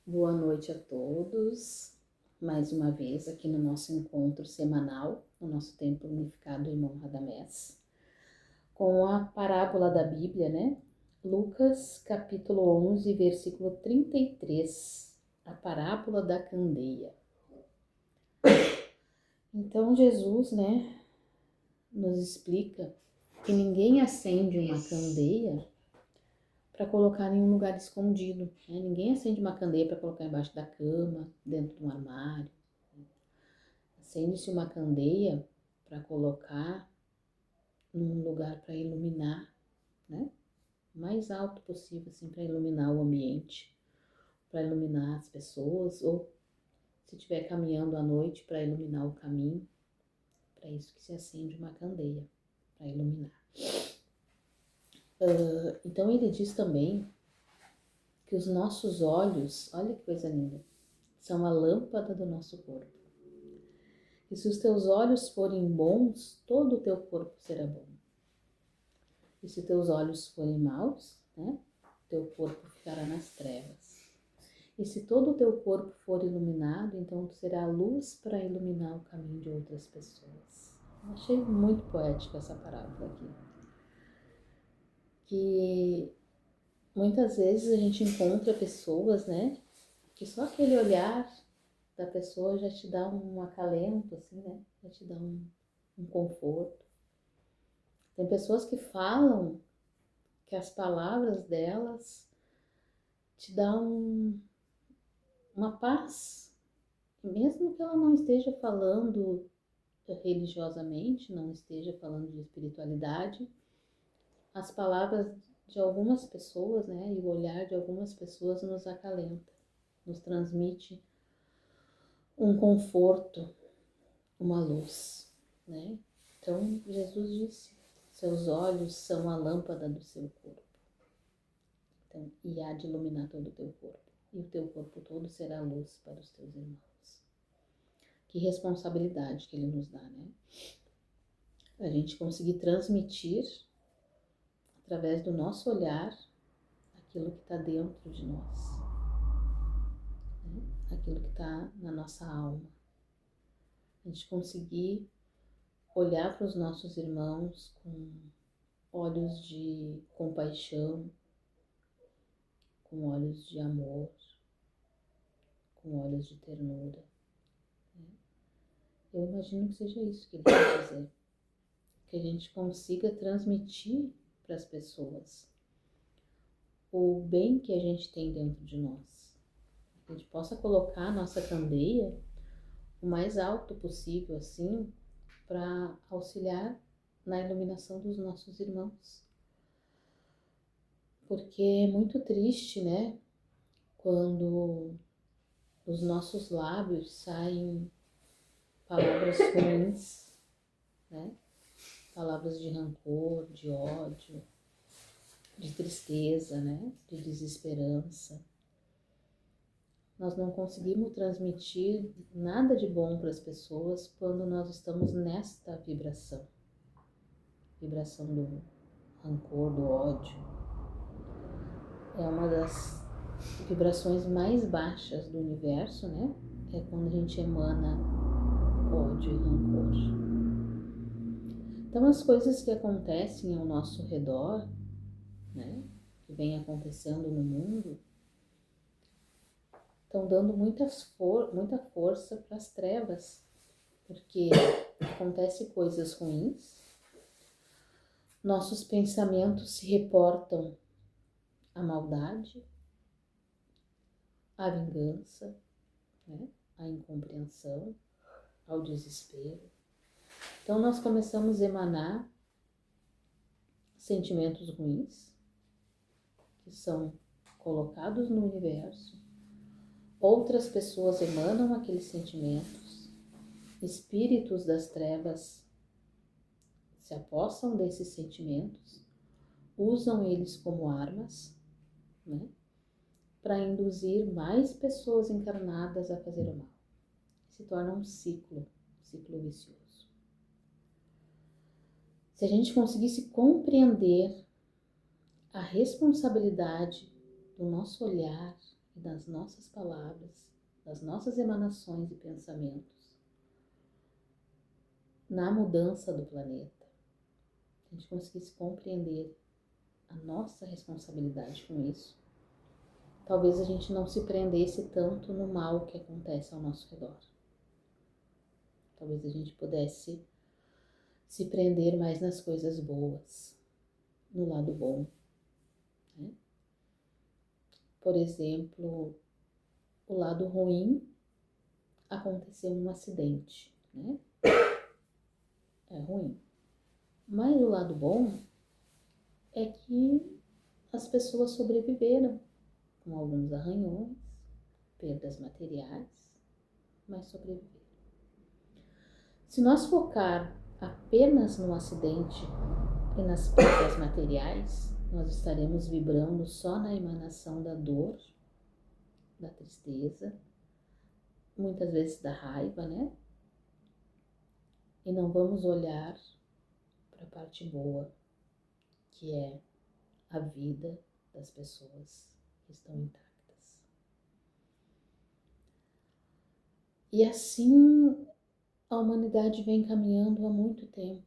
Boa noite a todos, mais uma vez aqui no nosso encontro semanal, no nosso Templo Unificado Irmão Radamés, com a parábola da Bíblia, né? Lucas, capítulo 11, versículo 33, a parábola da candeia. Então Jesus, né, nos explica que ninguém acende uma candeia para colocar em um lugar escondido, né? Ninguém acende uma candeia para colocar embaixo da cama, dentro de um armário. Acende-se uma candeia para colocar num lugar para iluminar, né? O mais alto possível, assim, para iluminar o ambiente, para iluminar as pessoas, ou se estiver caminhando à noite, para iluminar o caminho. Para isso que se acende uma candeia, para iluminar. Então ele diz também que os nossos olhos, olha que coisa linda, são a lâmpada do nosso corpo. E se os teus olhos forem bons, todo o teu corpo será bom. E se teus olhos forem maus, né, teu corpo ficará nas trevas. E se todo o teu corpo for iluminado, então tu será a luz para iluminar o caminho de outras pessoas. Eu achei muito poética essa parábola aqui. Que muitas vezes a gente encontra pessoas, né, que só aquele olhar da pessoa já te dá um acalento, assim, né, já te dá um conforto. Tem pessoas que falam que as palavras delas te dão uma paz, mesmo que ela não esteja falando religiosamente, não esteja falando de espiritualidade, as palavras de algumas pessoas, né, e o olhar de algumas pessoas nos acalenta, nos transmite um conforto, uma luz, né? Então Jesus disse: seus olhos são a lâmpada do seu corpo. Então, e há de iluminar todo o teu corpo. E o teu corpo todo será luz para os teus irmãos. Que responsabilidade que ele nos dá, né? A gente conseguir transmitir, através do nosso olhar, aquilo que está dentro de nós, né? Aquilo que está na nossa alma. A gente conseguir olhar para os nossos irmãos com olhos de compaixão, com olhos de amor, com olhos de ternura. Eu imagino que seja isso que ele quer dizer. Que a gente consiga transmitir para as pessoas o bem que a gente tem dentro de nós. Que a gente possa colocar a nossa candeia o mais alto possível, assim, para auxiliar na iluminação dos nossos irmãos. Porque é muito triste, né, quando dos nossos lábios saem palavras ruins, né? Palavras de rancor, de ódio, de tristeza, né? De desesperança. Nós não conseguimos transmitir nada de bom para as pessoas quando nós estamos nesta vibração. Vibração do rancor, do ódio. É uma das vibrações mais baixas do universo, né? É quando a gente emana ódio e rancor. Então as coisas que acontecem ao nosso redor, né? Que vem acontecendo no mundo, estão dando muita força para as trevas, porque acontecem coisas ruins, nossos pensamentos se reportam à maldade, à vingança, né? À incompreensão, ao desespero. Então nós começamos a emanar sentimentos ruins, que são colocados no universo. Outras pessoas emanam aqueles sentimentos, espíritos das trevas se apossam desses sentimentos, usam eles como armas, né, para induzir mais pessoas encarnadas a fazer o mal. Se torna um ciclo vicioso. Se a gente conseguisse compreender a responsabilidade do nosso olhar, e das nossas palavras, das nossas emanações e pensamentos na mudança do planeta, a gente conseguisse compreender a nossa responsabilidade com isso, talvez a gente não se prendesse tanto no mal que acontece ao nosso redor. Talvez a gente pudesse se prender mais nas coisas boas, no lado bom, né? Por exemplo, o lado ruim, aconteceu um acidente, né? É ruim. Mas o lado bom é que as pessoas sobreviveram com alguns arranhões, perdas materiais, mas sobreviveram. Se nós focar apenas no acidente e nas perdas materiais, nós estaremos vibrando só na emanação da dor, da tristeza, muitas vezes da raiva, né? E não vamos olhar para a parte boa, que é a vida das pessoas que estão intactas. E assim a humanidade vem caminhando há muito tempo,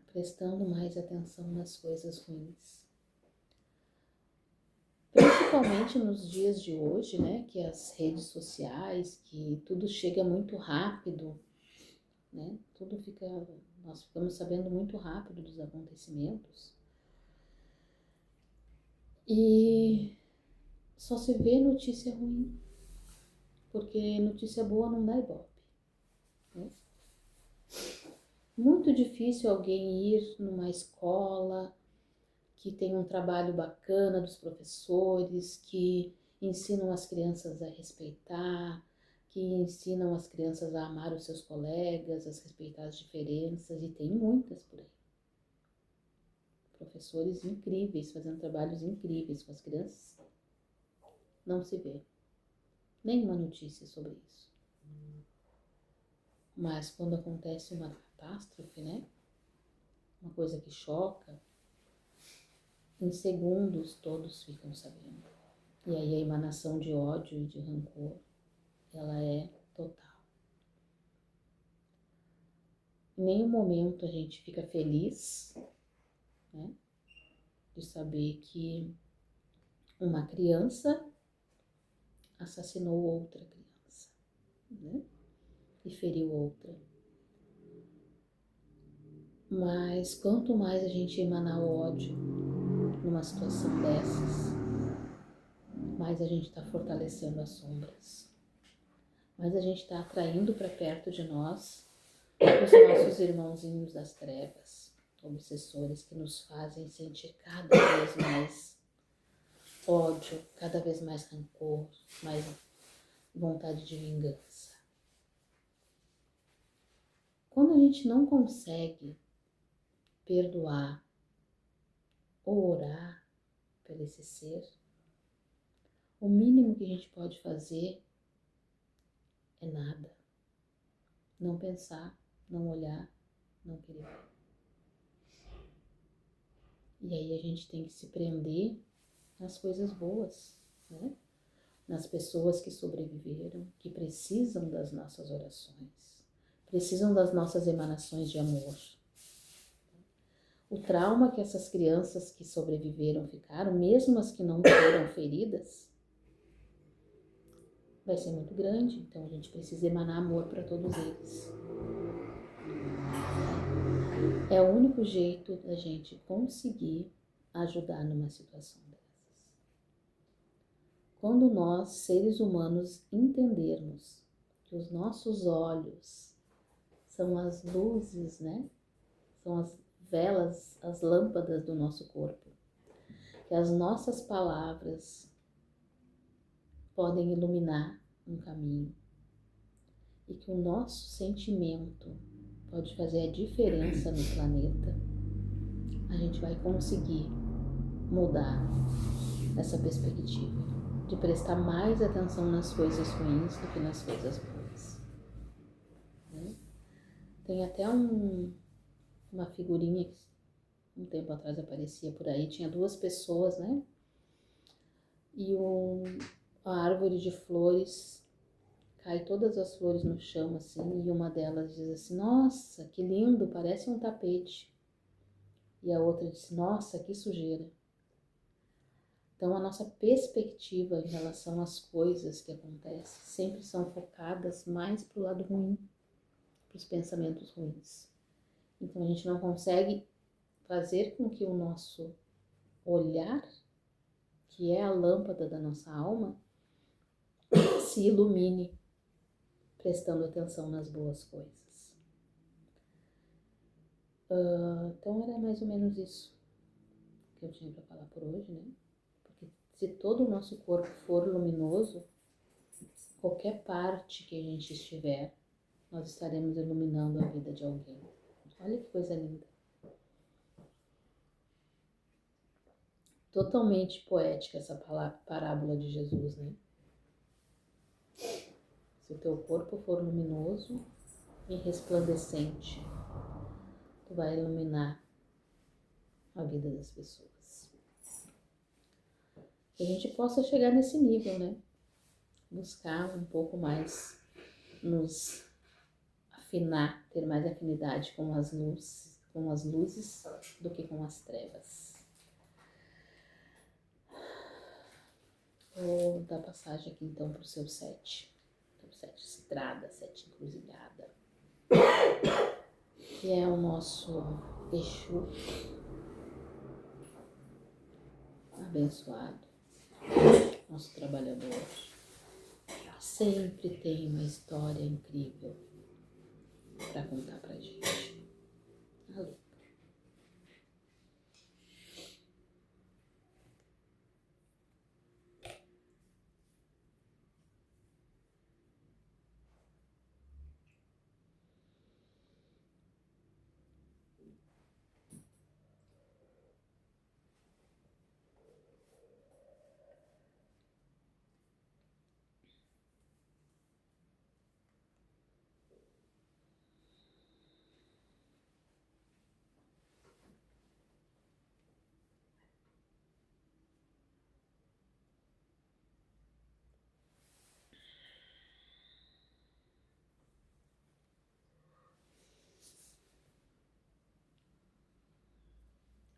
prestando mais atenção nas coisas ruins. Principalmente nos dias de hoje, né, que as redes sociais, que tudo chega muito rápido, né, nós ficamos sabendo muito rápido dos acontecimentos. E só se vê notícia ruim, porque notícia boa não dá ibope, né? Muito difícil alguém ir numa escola que tem um trabalho bacana dos professores, que ensinam as crianças a respeitar, que ensinam as crianças a amar os seus colegas, a respeitar as diferenças, e tem muitas por aí. Professores incríveis, fazendo trabalhos incríveis com as crianças, não se vê nenhuma notícia sobre isso. Mas quando acontece uma catástrofe, né? Uma coisa que choca, em segundos todos ficam sabendo. E aí a emanação de ódio e de rancor, ela é total. Em nenhum momento a gente fica feliz, né, de saber que uma criança assassinou outra criança, né, e feriu outra. Mas quanto mais a gente emanar ódio numa situação dessas, mais a gente está fortalecendo as sombras. Mais a gente está atraindo para perto de nós os nossos irmãozinhos das trevas, obsessores que nos fazem sentir cada vez mais ódio, cada vez mais rancor, mais vontade de vingança. Quando a gente não consegue perdoar ou orar por esse ser, o mínimo que a gente pode fazer é nada. Não pensar, não olhar, não querer ver. E aí a gente tem que se prender nas coisas boas, né? Nas pessoas que sobreviveram, que precisam das nossas orações, precisam das nossas emanações de amor. O trauma que essas crianças que sobreviveram ficaram, mesmo as que não foram feridas, vai ser muito grande. Então a gente precisa emanar amor para todos eles. É o único jeito da gente conseguir ajudar numa situação dessas. Quando nós, seres humanos, entendermos que os nossos olhos são as luzes, né? São as velas, as lâmpadas do nosso corpo, que as nossas palavras podem iluminar um caminho e que o nosso sentimento pode fazer a diferença no planeta, a gente vai conseguir mudar essa perspectiva de prestar mais atenção nas coisas ruins do que nas coisas boas, né? Tem até uma figurinha que um tempo atrás aparecia por aí, tinha duas pessoas, né, e a árvore de flores, cai todas as flores no chão assim, e uma delas diz assim: nossa, que lindo, parece um tapete. E a outra diz: nossa, que sujeira. Então a nossa perspectiva em relação às coisas que acontecem sempre são focadas mais para o lado ruim, para os pensamentos ruins. Então a gente não consegue fazer com que o nosso olhar, que é a lâmpada da nossa alma, se ilumine prestando atenção nas boas coisas. Então era mais ou menos isso que eu tinha para falar por hoje, né? Porque se todo o nosso corpo for luminoso, qualquer parte que a gente estiver, nós estaremos iluminando a vida de alguém. Olha que coisa linda. Totalmente poética essa parábola de Jesus, né? Se o teu corpo for luminoso e resplandecente, tu vai iluminar a vida das pessoas. Que a gente possa chegar nesse nível, né? Buscar um pouco mais nos afinar, ter mais afinidade com as luzes do que com as trevas. Vou dar passagem aqui então para o seu 7. Então, 7 estrada, 7 encruzilhada. Que é o nosso Exu abençoado, nosso trabalhador. Sempre tem uma história incrível para contar pra gente. Alô.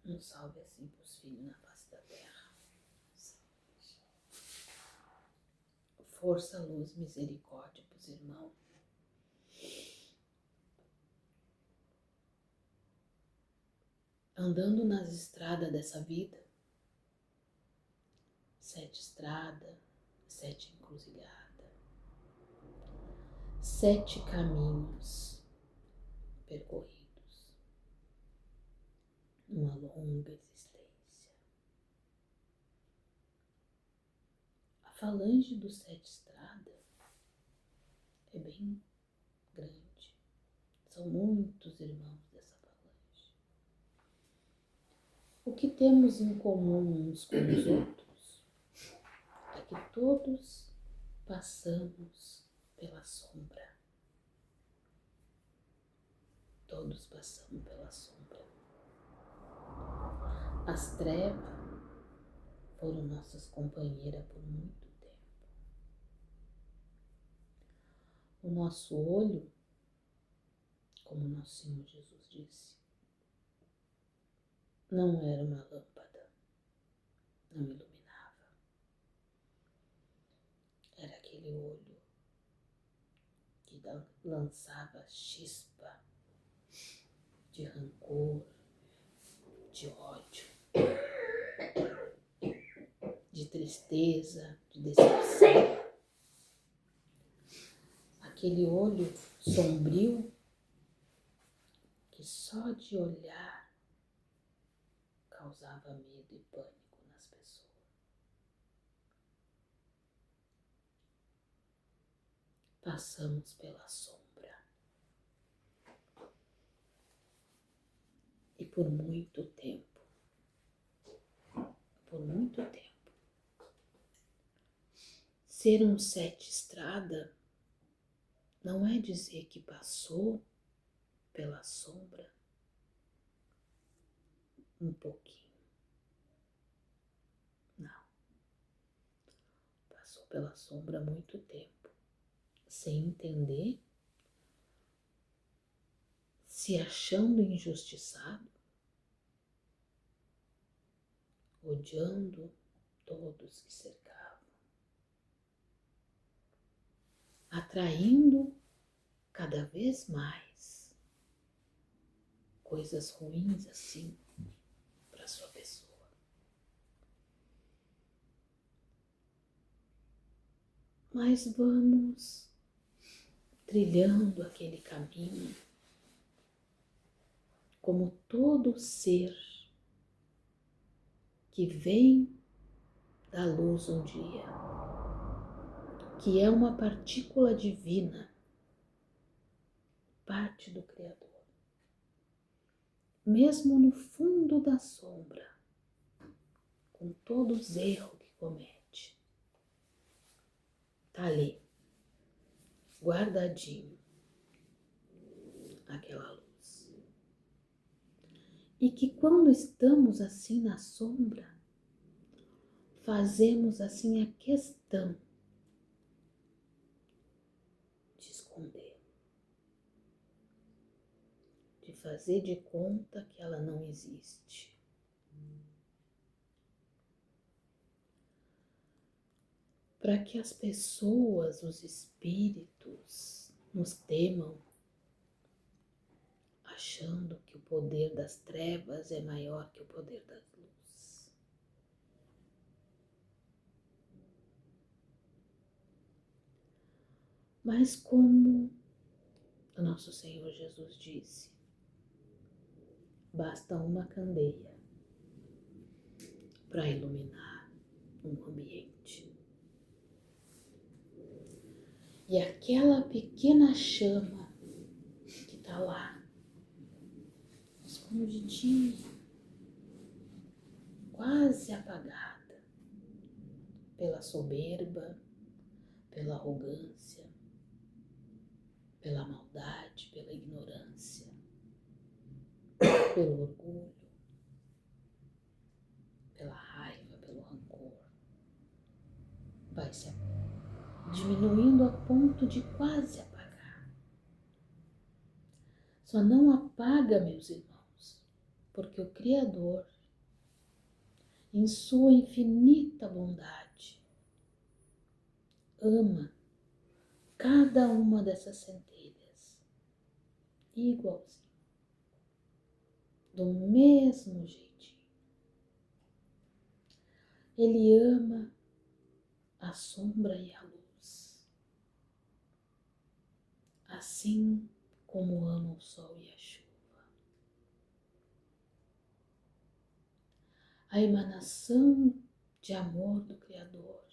Um salve assim pros filhos na face da terra. Força, luz, misericórdia pros irmãos. Andando nas estradas dessa vida, 7 estradas, 7 encruzilhadas, 7 caminhos percorridos, uma longa existência. A falange dos 7 estradas é bem grande. São muitos irmãos dessa falange. O que temos em comum uns com os outros é que todos passamos pela sombra. Todos passamos pela sombra. As trevas foram nossas companheiras por muito tempo. O nosso olho, como nosso Senhor Jesus disse, não era uma lâmpada, não iluminava. Era aquele olho que lançava chispa de rancor, de ódio, de tristeza, de decepção. Aquele olho sombrio que só de olhar causava medo e pânico nas pessoas. Passamos pela sombra. E por muito tempo, ser um 7 estrada não é dizer que passou pela sombra um pouquinho. Não. pela sombra há muito tempo, sem entender, se achando injustiçado, odiando todos que cercavam, atraindo cada vez mais coisas ruins assim para sua pessoa. Mas vamos trilhando aquele caminho como todo ser que vem da luz um dia, que é uma partícula divina, parte do Criador. Mesmo no fundo da sombra, com todos os erros que comete, tá ali, guardadinho, aquela luz. E que quando estamos assim na sombra, fazemos assim a questão de esconder, de fazer de conta que ela não existe. Para que as pessoas, os espíritos, nos temam, achando que o poder das trevas é maior que o poder das luzes. Mas como o nosso Senhor Jesus disse, basta uma candeia para iluminar um ambiente. E aquela pequena chama que está lá, escondidinha, quase apagada pela soberba, pela arrogância, pela maldade, pela ignorância, pelo orgulho, pela raiva, pelo rancor, vai se diminuindo a ponto de quase apagar. Só não apaga, meus irmãos, porque o Criador, em sua infinita bondade, ama cada uma dessas centelhas igualzinho, do mesmo jeitinho. Ele ama a sombra e a luz, assim como ama o sol e a chuva. A emanação de amor do Criador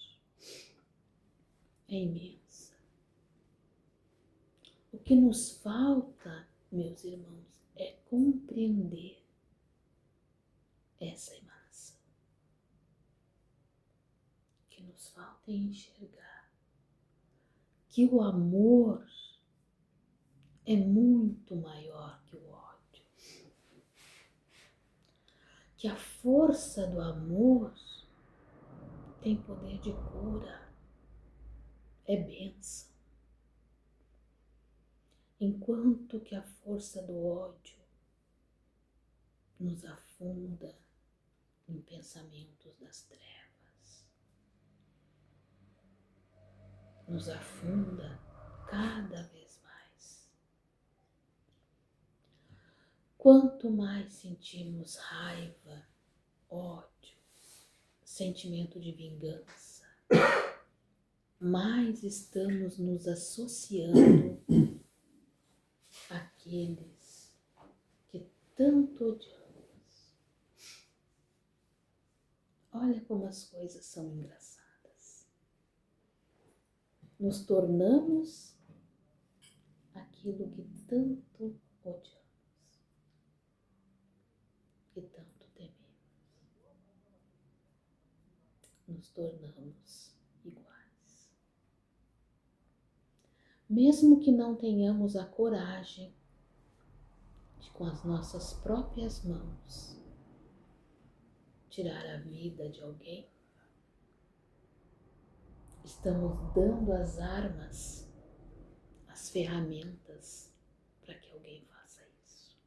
é imensa. O que nos falta, meus irmãos, é compreender essa emanação. O que nos falta é enxergar que o amor é muito maior que o ódio. Que a força do amor tem poder de cura, é bênção. Enquanto que a força do ódio nos afunda em pensamentos das trevas, nos afunda cada vez mais. Quanto mais sentimos raiva, ódio, sentimento de vingança, mais estamos nos associando àqueles que tanto odiamos. Olha como as coisas são engraçadas. Nos tornamos aquilo que tanto odiamos e tanto tememos. Nos tornamos iguais. Mesmo que não tenhamos a coragem de, com as nossas próprias mãos, tirar a vida de alguém, estamos dando as armas, as ferramentas para que alguém faça isso.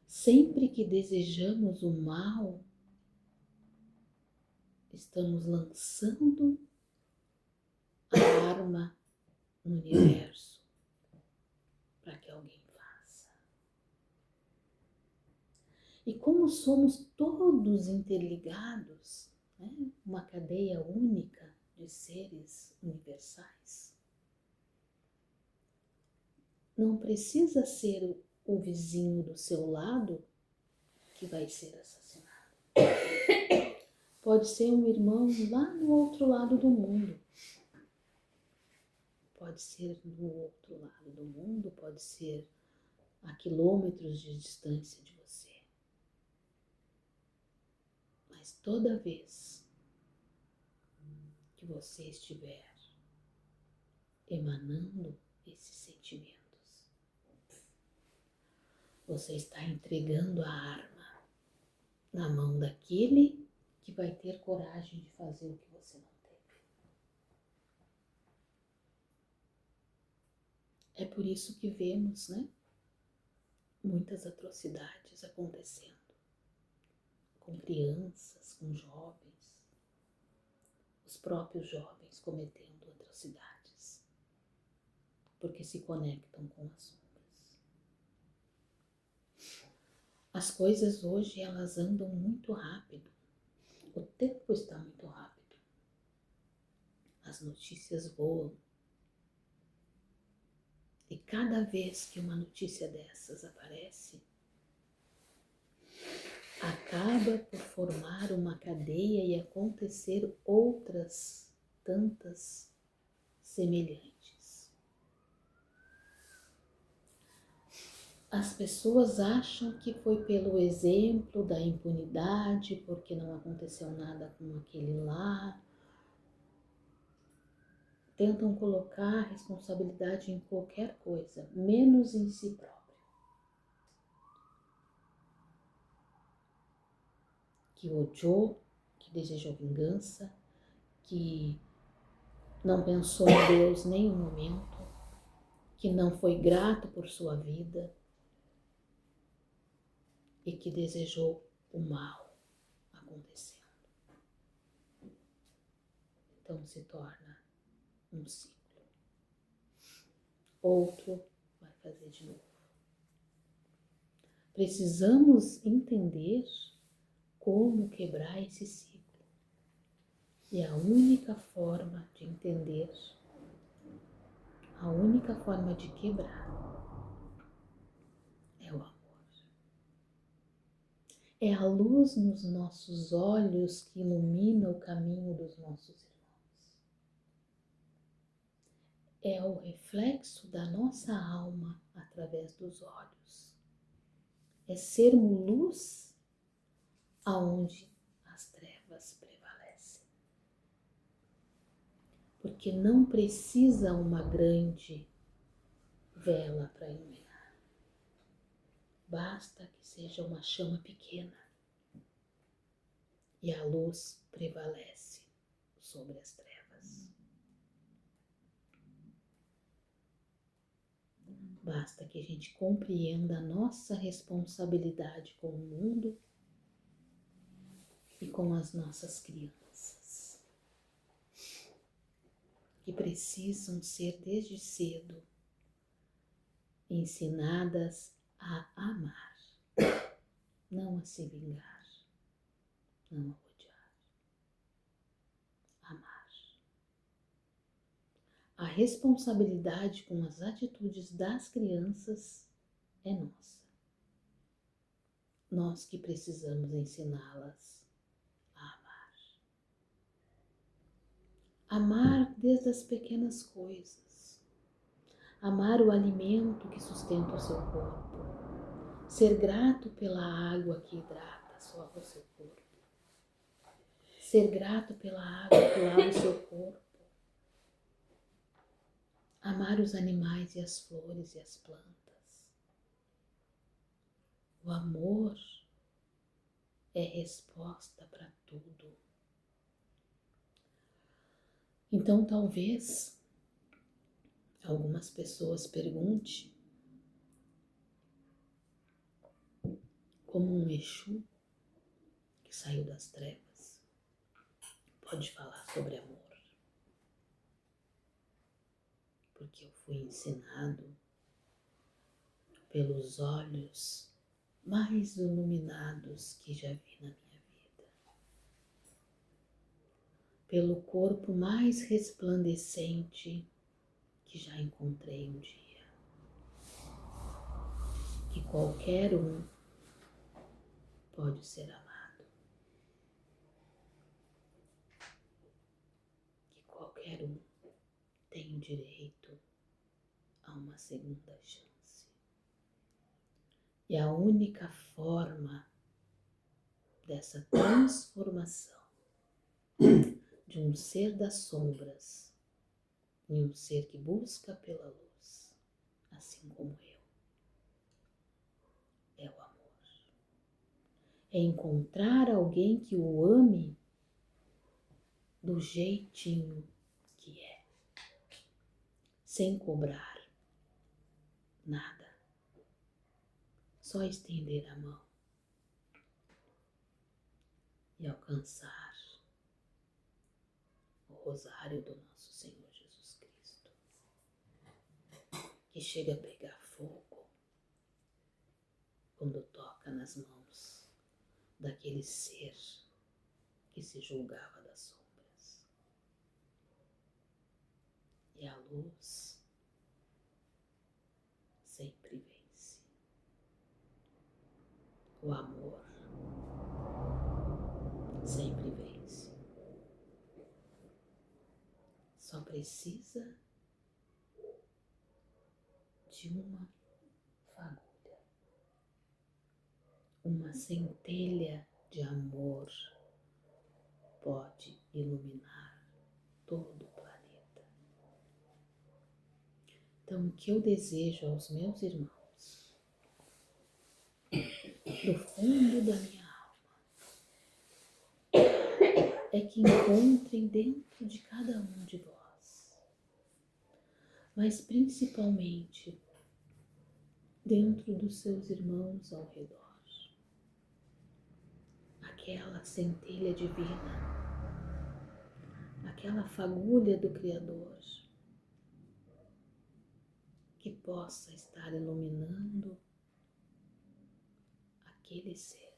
Sempre que desejamos o mal, estamos lançando a arma no universo para que alguém faça. E como somos todos interligados, né? Uma cadeia única de seres universais, não precisa ser o vizinho do seu lado que vai ser assassinado. Pode ser um irmão lá no outro lado do mundo. Pode ser no outro lado do mundo, pode ser a quilômetros de distância de você. Mas toda vez que você estiver emanando esses sentimentos, você está entregando a arma na mão daquele que vai ter coragem de fazer o que você não teve. É por isso que vemos, né, muitas atrocidades acontecendo com crianças, com jovens, os próprios jovens cometendo atrocidades, porque se conectam com as sombras. As coisas hoje, elas andam muito rápido. O tempo está muito rápido. As notícias voam. E cada vez que uma notícia dessas aparece, acaba por formar uma cadeia e acontecer outras tantas semelhantes. As pessoas acham que foi pelo exemplo da impunidade, porque não aconteceu nada com aquele lá. Tentam colocar a responsabilidade em qualquer coisa, menos em si próprio. Que odiou, que desejou vingança, que não pensou em Deus nem um momento, que não foi grato por sua vida e que desejou o mal acontecendo. Então se torna um ciclo. Outro vai fazer de novo. Precisamos entender como quebrar esse ciclo. E a única forma de entender, a única forma de quebrar é o amor. É a luz nos nossos olhos que ilumina o caminho dos nossos irmãos. É o reflexo da nossa alma através dos olhos. É sermos luz aonde as trevas prevalecem. Porque não precisa uma grande vela para iluminar. Basta que seja uma chama pequena e a luz prevalece sobre as trevas. Basta que a gente compreenda a nossa responsabilidade com o mundo e com as nossas crianças, que precisam ser desde cedo ensinadas a amar, não a se vingar, não a odiar. Amar. A responsabilidade com as atitudes das crianças é nossa. Nós que precisamos ensiná-las a amar. Amar desde as pequenas coisas. Amar o alimento que sustenta o seu corpo. Ser grato pela água que hidrata o seu corpo. Ser grato pela água que lava o seu corpo. Amar os animais e as flores e as plantas. O amor é resposta para tudo. Então talvez algumas pessoas perguntem como um Exu que saiu das trevas pode falar sobre amor. Porque eu fui ensinado pelos olhos mais iluminados que já vi na minha vida, pelo corpo mais resplandecente que já encontrei um dia, que qualquer um pode ser amado, que qualquer um tem o direito a uma segunda chance. E a única forma dessa transformação de um ser das sombras em um ser que busca pela luz, assim como eu, é o amor. É encontrar alguém que o ame do jeitinho que é, sem cobrar nada, só estender a mão e alcançar o rosário do nosso Senhor Jesus Cristo, que chega a pegar fogo quando toca nas mãos daquele ser que se julgava das sombras. E a luz sempre vence. O amor sempre vence. Só precisa de uma fagulha, uma centelha de amor pode iluminar todo o planeta. Então, o que eu desejo aos meus irmãos, do fundo da minha alma, é que encontrem dentro de cada um de vós, mas principalmente dentro dos seus irmãos ao redor, aquela centelha divina, aquela fagulha do Criador que possa estar iluminando aquele ser.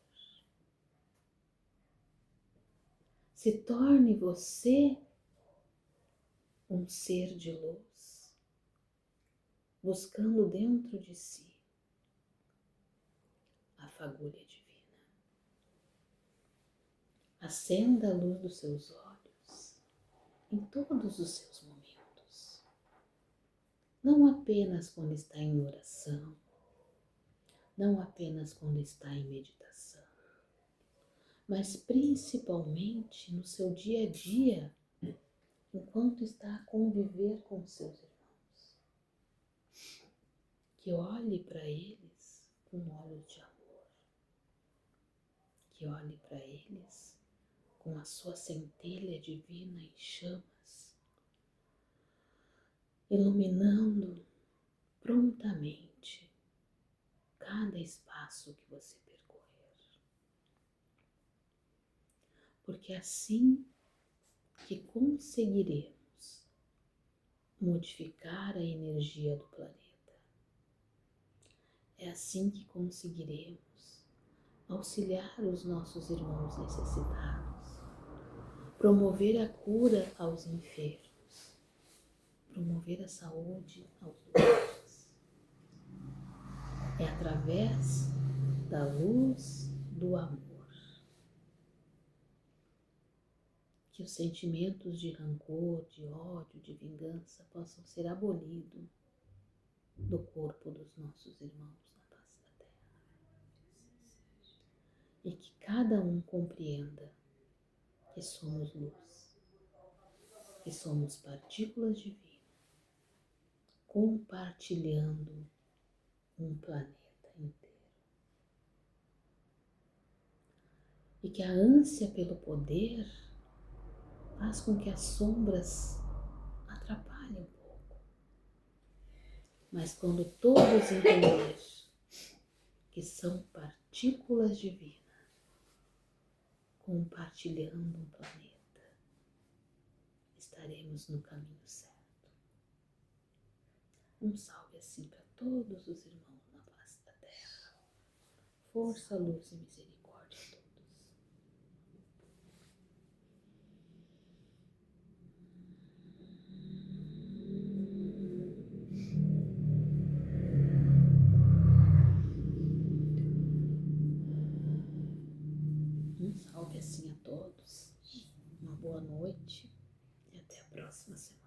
Se torne você um ser de luz, buscando dentro de si a fagulha divina. Acenda a luz dos seus olhos em todos os seus momentos. Não apenas quando está em oração, não apenas quando está em meditação, mas principalmente no seu dia a dia, enquanto está a conviver com seus irmãos. Que olhe para eles com olhos de amor, que olhe para eles com a sua centelha divina em chamas, iluminando prontamente cada espaço que você percorrer. Porque é assim que conseguiremos modificar a energia do planeta. É assim que conseguiremos auxiliar os nossos irmãos necessitados, promover a cura aos enfermos, promover a saúde aos doentes. É através da luz do amor que os sentimentos de rancor, de ódio, de vingança possam ser abolidos do corpo dos nossos irmãos na face da terra. E que cada um compreenda que somos luz, que somos partículas divinas, compartilhando um planeta inteiro. e que a ânsia pelo poder faz com que as sombras atrapalhem um pouco. Mas quando todos entenderem que são partículas divinas compartilhando um planeta, estaremos no caminho certo. Um salve assim para todos os irmãos na face da terra. Força, luz e misericórdia a todos. Um salve assim a todos. Uma boa noite e até a próxima semana.